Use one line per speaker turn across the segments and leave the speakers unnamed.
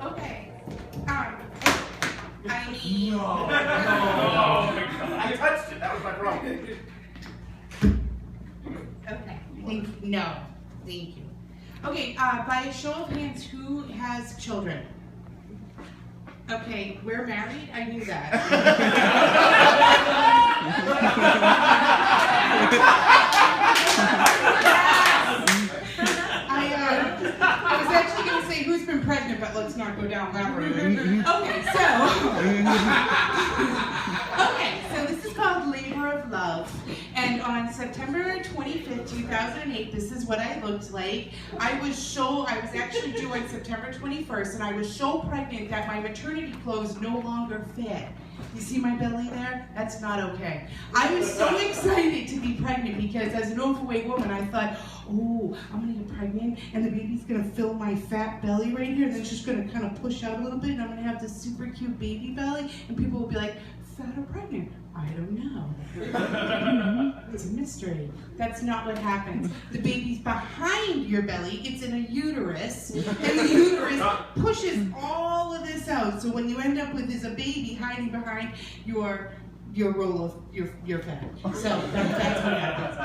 Okay. I need.
No. I touched it. That was my problem.
Okay. No. Thank you. Okay. By a show of hands, who has children? Okay, we're married. I knew that. I was actually going to say who's been pregnant, but let's not go down that road. Okay, so this is called Labor of Love. And on September 25th, 2008, this is what I looked like. I was actually due on September 21st, and I was so pregnant that my maternity clothes no longer fit. You see my belly there? That's not okay. I was so excited to be pregnant because as an overweight woman, I thought, oh, I'm gonna get pregnant and the baby's gonna fill my fat belly right here and then she's gonna kind of push out a little bit and I'm gonna have this super cute baby belly and people will be like, fat or pregnant? I don't know. It's a mystery. That's not what happens. The baby's behind your belly. It's in a uterus, and the uterus pushes all of this out. So when you end up with is a baby hiding behind your roll of your fat. So that's what happens.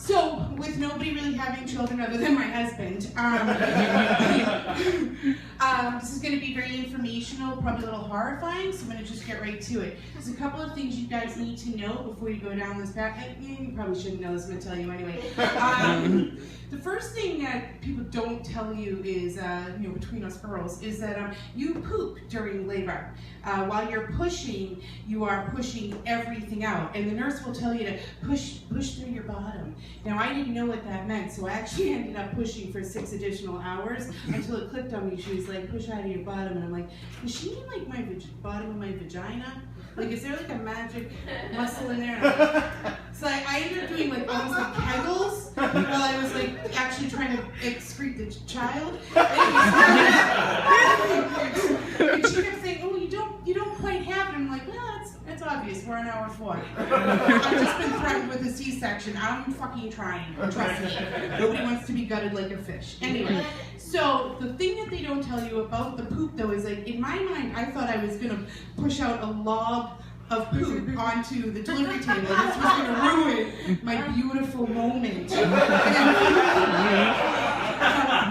So with nobody really having children other than my husband, this is going to be very informational, probably a little horrifying, so I'm going to just get right to it. There's a couple of things you guys need to know before you go down this path. You probably shouldn't know this, I'm going to tell you anyway. The first thing that people don't tell you is, between us girls, is that you poop during labor. While you're pushing, you are pushing everything out. And the nurse will tell you to push through your bottom. Now, I didn't know what that meant, so I actually ended up pushing for 6 additional hours until it clicked on me. She was like, push out of your bottom. And I'm like, does she mean like my bottom of my vagina? Like, is there like a magic muscle in there? So I ended up doing like almost like kegels while I was like actually trying to excrete the child. And she kept saying, oh, you don't quite have it. I'm like, well, that's obvious. We're on hour 4. I've just been threatened with a C-section. I'm fucking trying. Trust me. Nobody wants to be gutted like a fish. Anyway. So the thing that they don't tell you about the poop though is like in my mind I thought I was gonna push out a log of poop onto the delivery table. This was gonna ruin my beautiful moment.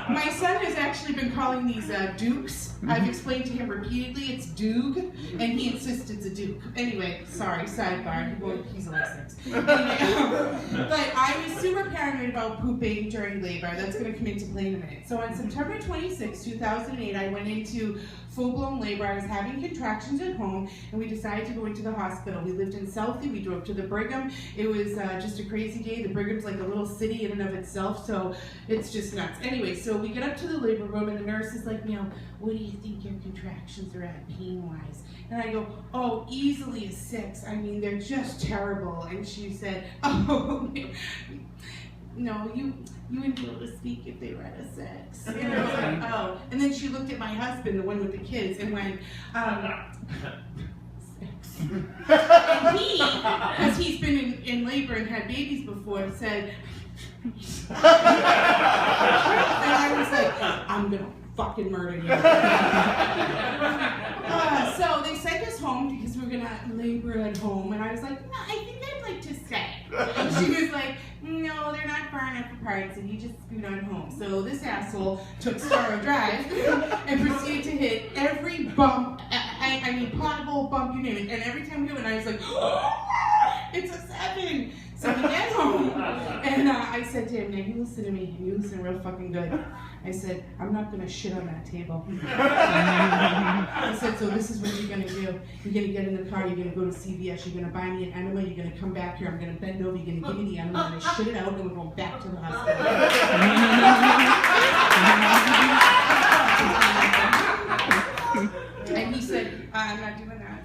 My son has actually been calling these Dukes. I've explained to him repeatedly it's Doog, and he insists it's a Duke. Anyway, sorry, sidebar. He's like 6. Anyway, but I was super paranoid about pooping during labor. That's going to come into play in a minute. So on September 26, 2008, I went into full-blown labor. I was having contractions at home, and we decided to go into the hospital. We lived in Southie. We drove to the Brigham. It was just a crazy day. The Brigham's like a little city in and of itself, so it's just nuts. Anyway, so we get up to the labor room, and the nurse is like, what do you think your contractions are at pain-wise? And I go, oh, easily a 6. I mean, they're just terrible. And she said, oh, no, you wouldn't be able to speak if they were at a 6. And I was like, oh. And then she looked at my husband, the one with the kids, and went, 6. And he, because he's been in labor and had babies before, said, and I was like, I'm going to fucking murder you. So they sent us home because we were going to labor at home, and I was like, no, I think I'd like to stay. And she was like, no, they're not far enough apart, so you just scoot on home. So this asshole took Starro Drive and proceeded to hit every bump, I mean pothole, bump, you name it, and every time we went, I was like, oh, it's a 7. So we get home, and I said to him, now you listen to me, and you listen real fucking good. I said, I'm not going to shit on that table. I said, so this is what you're going to do. You're going to get in the car, you're going to go to CVS, you're going to buy me an enema, you're going to come back here, I'm going to bend over, you're going to give me the enema, I'm going to shit it out, and we're going back to the hospital. And he said, I'm not doing that.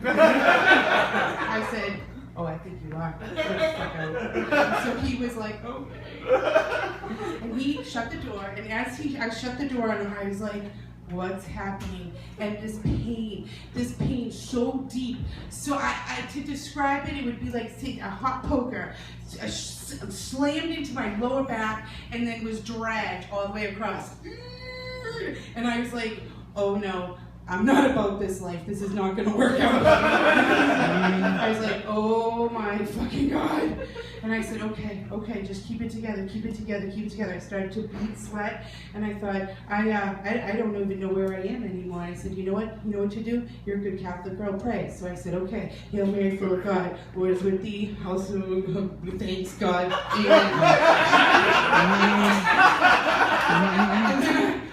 I said, oh, I think you are. So he was like, okay. And he shut the door, and as I shut the door on him, I was like, what's happening? And this pain so deep. So I to describe it, it would be like take a hot poker, slammed into my lower back, and then was dragged all the way across. And I was like, oh no, I'm not about this life. This is not gonna work out. I was like, oh my fucking God. And I said, okay, just keep it together, keep it together, keep it together. I started to bleed sweat, and I thought, I don't even know where I am anymore. And I said, you know what to do? You're a good Catholic girl, pray. So I said, okay, Hail Mary, full of God, Lord is with thee, also thanks God.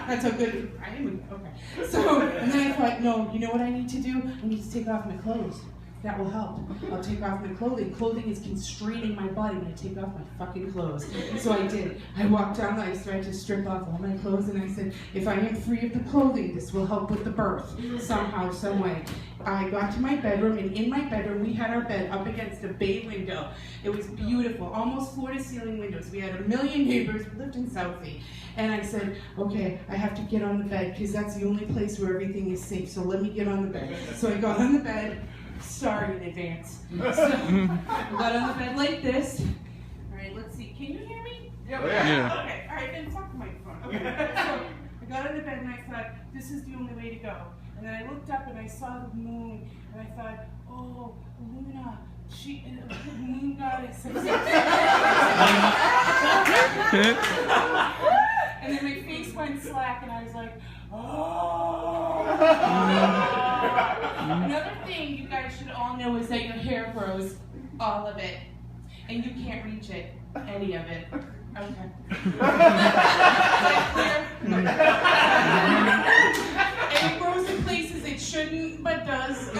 That's how good I am. Okay. So, and then I thought, no, you know what I need to do? I need to take off my clothes. That will help. I'll take off my clothing. Clothing is constraining my body when I take off my fucking clothes. So I did. I walked down, I started to strip off all my clothes, and I said, if I am free of the clothing, this will help with the birth, somehow, some way. I got to my bedroom, and in my bedroom, we had our bed up against a bay window. It was beautiful, almost floor-to-ceiling windows. We had 1 million neighbors. We lived in Southie. And I said, okay, I have to get on the bed, because that's the only place where everything is safe, so let me get on the bed. So I got on the bed. Sorry in advance. So I got on the bed like this. All right, let's see. Can you hear me?
Yeah.
Okay, all right, then fuck the microphone. Okay. So I got on the bed and I thought, this is the only way to go. And then I looked up and I saw the moon, and I thought, oh, Luna, the moon goddess. And then my face went slack, and I was like, oh. Another thing you guys should all know is that your hair grows, all of it, and you can't reach it, any of it. Okay. Is that clear? And it grows in places it shouldn't, but does.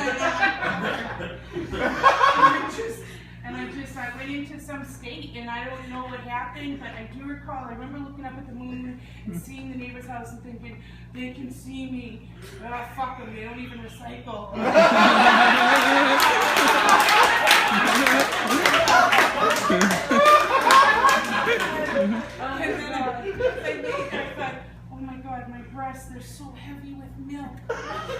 I went into some state, and I don't know what happened, but I do recall, I remember looking up at the moon and seeing the neighbor's house and thinking, they can see me. Oh, fuck them, they don't even recycle. And then I thought, oh my God, my breasts, they're so heavy with milk.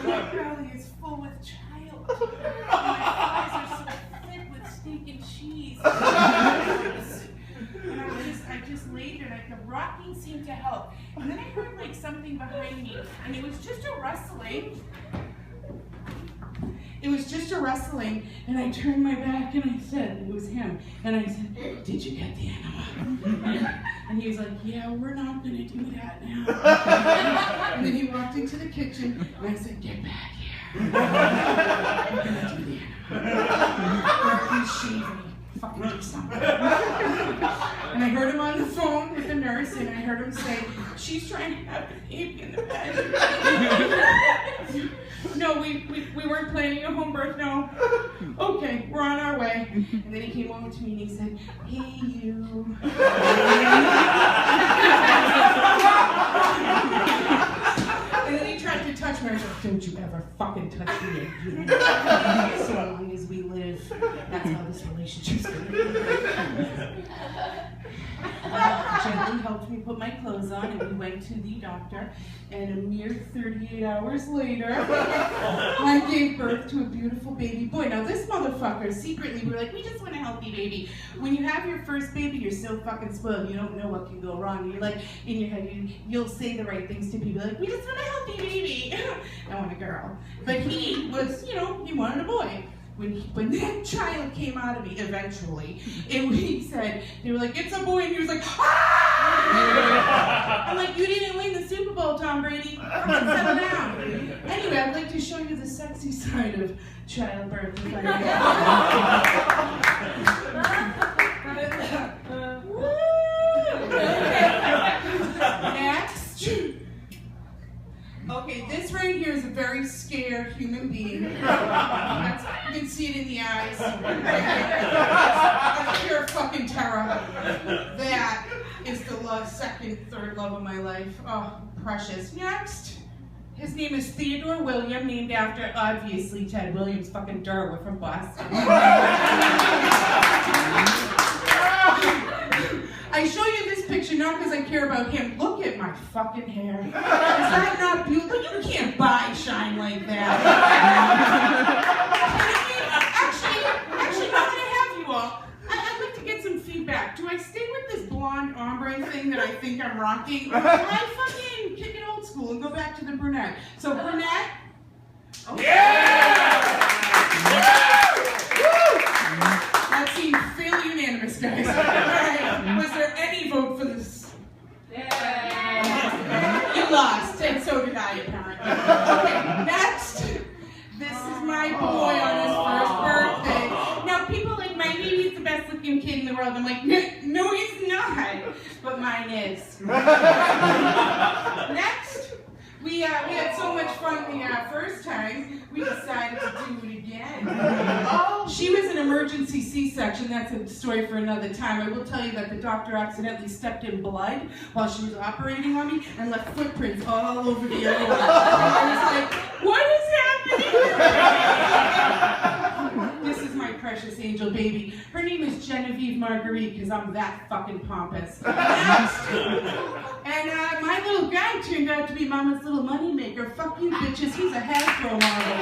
My belly is full with child. And my thighs are so thick with steak and cheese. And I just laid there, like the rocking seemed to help. And then I heard like something behind me, and it was just a rustling. It was just a rustling, and I turned my back and I said, it was him, and I said, did you get the enema? And he was like, yeah, we're not going to do that now. And then he walked into the kitchen, and I said, get back here. We're going to do the enema. Please shave me. Fucking do something. And I heard him on the phone with the nurse, and I heard him say, she's trying to have a baby in the bed. No, we weren't planning a home birth, no. Okay, we're on our way. And then he came over to me and he said, hey, you. And then he tried to touch me. I was like, don't you ever fucking touch me again. So long as we live, that's how this relationship's going to be. Gently helped me put my clothes on, and we went to the doctor, and a mere 38 hours later, I gave birth to a beautiful baby boy. Now this motherfucker, secretly, we were like, we just want a healthy baby. When you have your first baby, you're so fucking spoiled, you don't know what can go wrong. You're like, in your head, you'll say the right things to people, like, we just want a healthy baby. I want a girl. But he was, he wanted a boy. When that child came out of me, eventually, and he said, they were like, it's a boy, and he was like, ah! I'm like, you didn't win the Super Bowl, Tom Brady. Settle down. Anyway, I'd like to show you the sexy side of childbirth. If I may. Next. Okay, this right here is a very scared human being. You can see it in the eyes. That's pure fucking terror. That is the second, third love of my life. Oh, precious. Next. His name is Theodore William, named after, obviously, Ted Williams, fucking Derwood from Boston. I show you this picture not because I care about him. Look at my fucking hair. Is that not beautiful? You can't buy shine like that. Actually, now that I have you all, I'd like to get some feedback. Do I stay with this blonde ombre thing that I think I'm rocking? Or do I fucking kick it old school and go back to the brunette? So brunette.
Yeah!
That seemed fairly unanimous, guys. All right. Was there any vote for this? Yeah. You lost, and so did I, apparently. Okay, next. This is my boy on his first birthday. Now, people like, my baby's the best looking kid in the world. I'm like, no, he's not. But mine is. Next. We had so much fun the first time, we decided to do it again. She was an emergency C-section. That's a story for another time. I will tell you that the doctor accidentally stepped in blood while she was operating on me and left footprints all over the area. And I was like, what is happening? This is my precious angel baby. Her name is Genevieve Marguerite because I'm that fucking pompous. And my little guy turned out to be Mama's little money maker. Fuck you bitches, he's a Hasbro model.